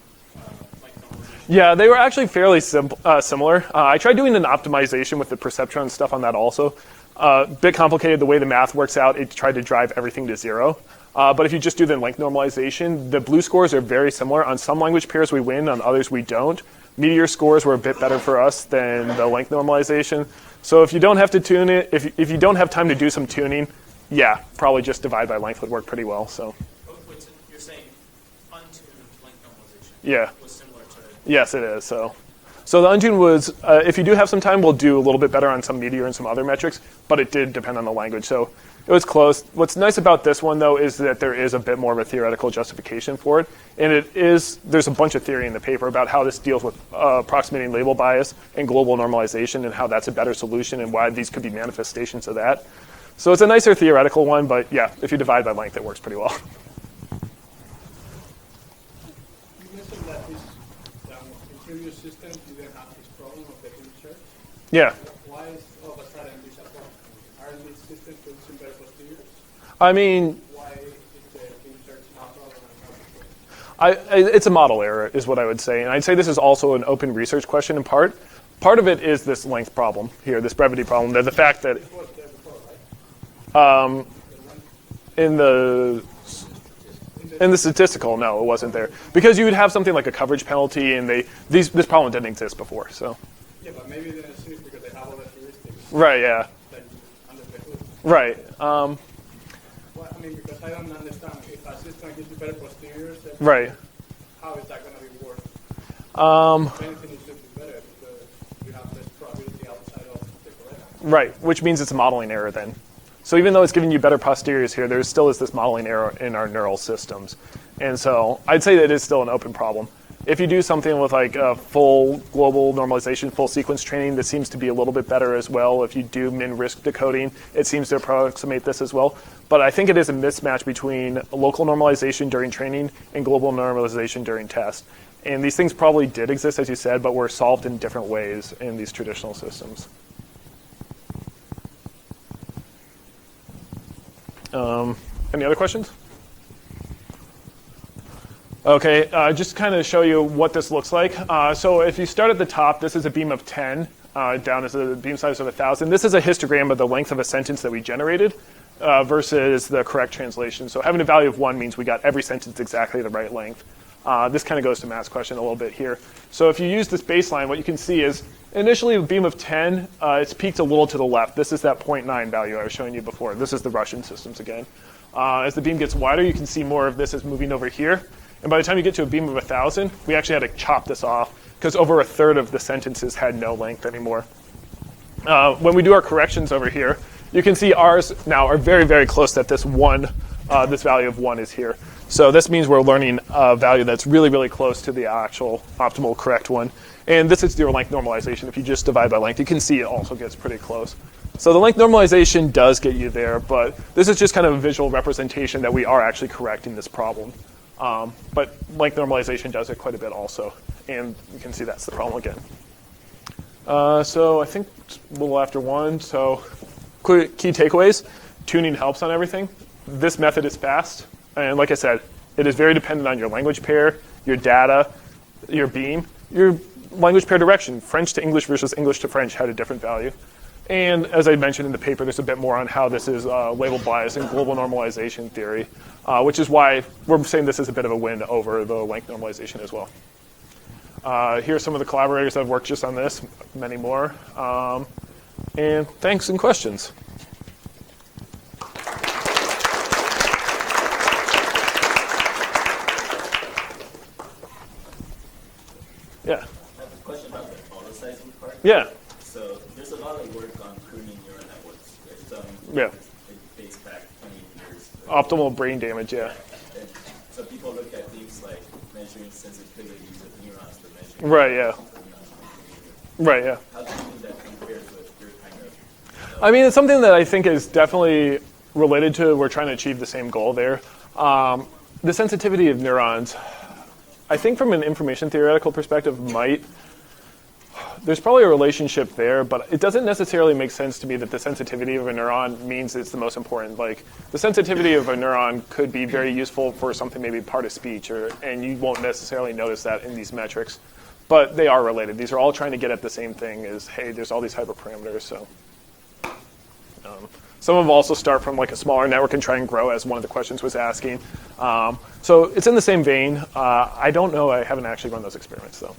[SPEAKER 6] length normalization?
[SPEAKER 1] Yeah, they were actually fairly similar. I tried doing an optimization with the Perceptron stuff on that also. A bit complicated the way the math works out. It tried to drive everything to 0. But if you just do the length normalization, the blue scores are very similar. On some language pairs we win, on others we don't. Meteor scores were a bit better for us than the length normalization. So if you don't have to tune it, if you don't have time to do some tuning, yeah, probably just divide by length would work pretty well. So.
[SPEAKER 6] Wait, so you're saying untuned length normalization
[SPEAKER 1] Yeah.
[SPEAKER 6] was similar to...
[SPEAKER 1] Yes, it is. So the untuned was, if you do have some time, we'll do a little bit better on some meteor and some other metrics, but it did depend on the language. So it was close. What's nice about this one, though, is that there is a bit more of a theoretical justification for it. And there's a bunch of theory in the paper about how this deals with approximating label bias and global normalization and how that's a better solution and why these could be manifestations of that. So it's a nicer theoretical one, but yeah, if you divide by length, it works pretty well.
[SPEAKER 4] You mentioned that this, in previous systems, you didn't have this problem of the beam search.
[SPEAKER 1] Yeah.
[SPEAKER 4] Why is all of a sudden this a problem? Aren't these systems producing better posteriors?
[SPEAKER 1] I mean,
[SPEAKER 4] Why is the beam search not a problem and not?
[SPEAKER 1] it's a model error is what I would say. And I'd say this is also an open research question in part. Part of it is this length problem here, this brevity problem. The fact that
[SPEAKER 4] This was there before, right?
[SPEAKER 1] in the statistical, no, it wasn't there. Because you would have something like a coverage penalty, and this problem didn't exist before. So.
[SPEAKER 4] Yeah, but maybe they didn't see it because they have all the heuristics
[SPEAKER 1] Right, yeah.
[SPEAKER 4] that you under the hood.
[SPEAKER 1] Right.
[SPEAKER 4] Well, I mean, because I don't understand if a system gives you better posteriors, then
[SPEAKER 1] Right.
[SPEAKER 4] how is that going to be worse? If anything, it should be better because you have less probability outside of the correct.
[SPEAKER 1] Right, which means it's a modeling error then. So even though it's giving you better posteriors here, there still is this modeling error in our neural systems. And so I'd say that it is still an open problem. If you do something with like a full global normalization, full sequence training, this seems to be a little bit better as well. If you do min-risk decoding, it seems to approximate this as well. But I think it is a mismatch between local normalization during training and global normalization during test. And these things probably did exist, as you said, but were solved in different ways in these traditional systems. Any other questions? Okay, just to kind of show you what this looks like. So if you start at the top, this is a beam of 10, down is a beam size of 1,000. This is a histogram of the length of a sentence that we generated versus the correct translation. So having a value of 1 means we got every sentence exactly the right length. This kind of goes to Matt's question a little bit here. So if you use this baseline, what you can see is initially a beam of 10, it's peaked a little to the left. This is that 0.9 value I was showing you before. This is the Russian systems again. As the beam gets wider, you can see more of this is moving over here. And by the time you get to a beam of 1,000, we actually had to chop this off because over a third of the sentences had no length anymore. When we do our corrections over here, you can see ours now are very, very close that this value of 1 is here. So this means we're learning a value that's really, really close to the actual optimal correct one. And this is your length normalization. If you just divide by length, you can see it also gets pretty close. So the length normalization does get you there, but this is just kind of a visual representation that we are actually correcting this problem. But length normalization does it quite a bit also. And you can see that's the problem again. So I think it's a little after 1. So quick key takeaways. Tuning helps on everything. This method is fast. And like I said, it is very dependent on your language pair, your data, your beam, your language pair direction. French to English versus English to French had a different value. And as I mentioned in the paper, there's a bit more on how this is label bias and global normalization theory, which is why we're saying this is a bit of a win over the length normalization as well. Here are some of the collaborators that have worked just on this, many more. And thanks and questions. Yeah.
[SPEAKER 2] I have a question about the auto-sizing part.
[SPEAKER 1] Yeah.
[SPEAKER 2] So there's a lot of work on pruning neural networks.
[SPEAKER 1] Yeah.
[SPEAKER 2] It dates back 20 years.
[SPEAKER 1] Optimal brain damage, yeah.
[SPEAKER 2] And so people look at things like measuring sensitivities of neurons to measuring.
[SPEAKER 1] Right, yeah. Right, yeah.
[SPEAKER 2] How do you think that compares with your kind of...
[SPEAKER 1] I mean, it's something that I think is definitely related to we're trying to achieve the same goal there. The sensitivity of neurons, I think from an information theoretical perspective, might There's probably a relationship there, but it doesn't necessarily make sense to me that the sensitivity of a neuron means it's the most important. Like, the sensitivity of a neuron could be very useful for something maybe part of speech, and you won't necessarily notice that in these metrics. But they are related. These are all trying to get at the same thing is, hey, there's all these hyperparameters. So some of them also start from like a smaller network and try and grow, as one of the questions was asking. So it's in the same vein. I don't know. I haven't actually run those experiments, though.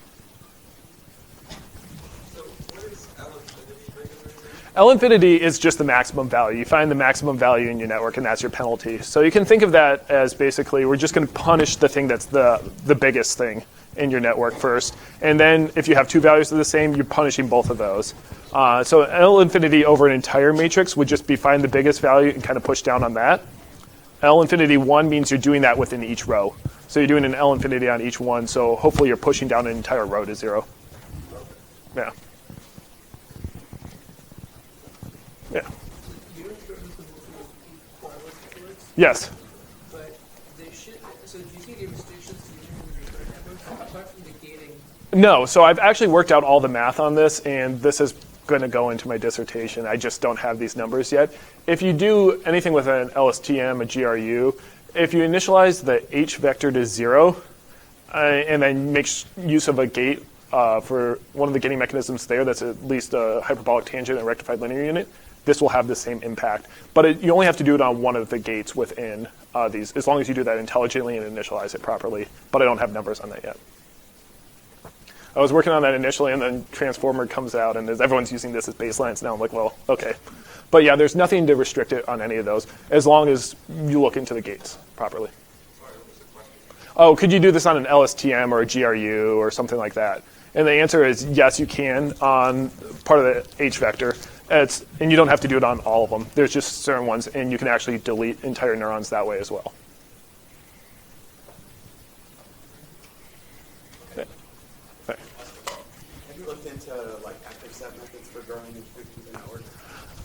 [SPEAKER 5] So what is L-infinity regularization?
[SPEAKER 1] L-infinity is just the maximum value. You find the maximum value in your network, and that's your penalty. So you can think of that as basically we're just going to punish the thing that's the biggest thing in your network first. And then if you have two values that are the same, you're punishing both of those. So L-infinity over an entire matrix would just be find the biggest value and kind of push down on that. L-infinity 1 means you're doing that within each row. So you're doing an L-infinity on each one, so hopefully you're pushing down an entire row to 0. Yeah. Yeah.
[SPEAKER 6] Your experiments can mostly keep forward towards,
[SPEAKER 1] Yes.
[SPEAKER 6] but they should. So do you think any restrictions to using the recurrent network apart from the gating?
[SPEAKER 1] No, so I've actually worked out all the math on this, and this is going to go into my dissertation. I just don't have these numbers yet. If you do anything with an LSTM, a GRU, if you initialize the H vector to 0, and then make use of a gate for one of the gating mechanisms there that's at least a hyperbolic tangent and rectified linear unit, this will have the same impact. But you only have to do it on one of the gates within these, as long as you do that intelligently and initialize it properly. But I don't have numbers on that yet. I was working on that initially, and then Transformer comes out, and everyone's using this as baselines now. I'm like, well, okay. But yeah, there's nothing to restrict it on any of those, as long as you look into the gates properly.
[SPEAKER 5] Sorry, what was the question?
[SPEAKER 1] Oh, could you do this on an LSTM or a GRU or something like that? And the answer is yes, you can on part of the H vector. And you don't have to do it on all of them. There's just certain ones, and you can actually delete entire neurons that way as well.
[SPEAKER 7] Have you looked into like active set methods for growing the network?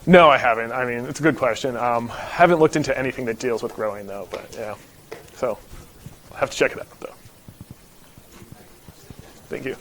[SPEAKER 1] No, I haven't. I mean, it's a good question. Haven't looked into anything that deals with growing, though, but yeah. So I'll have to check it out, though. Thank you.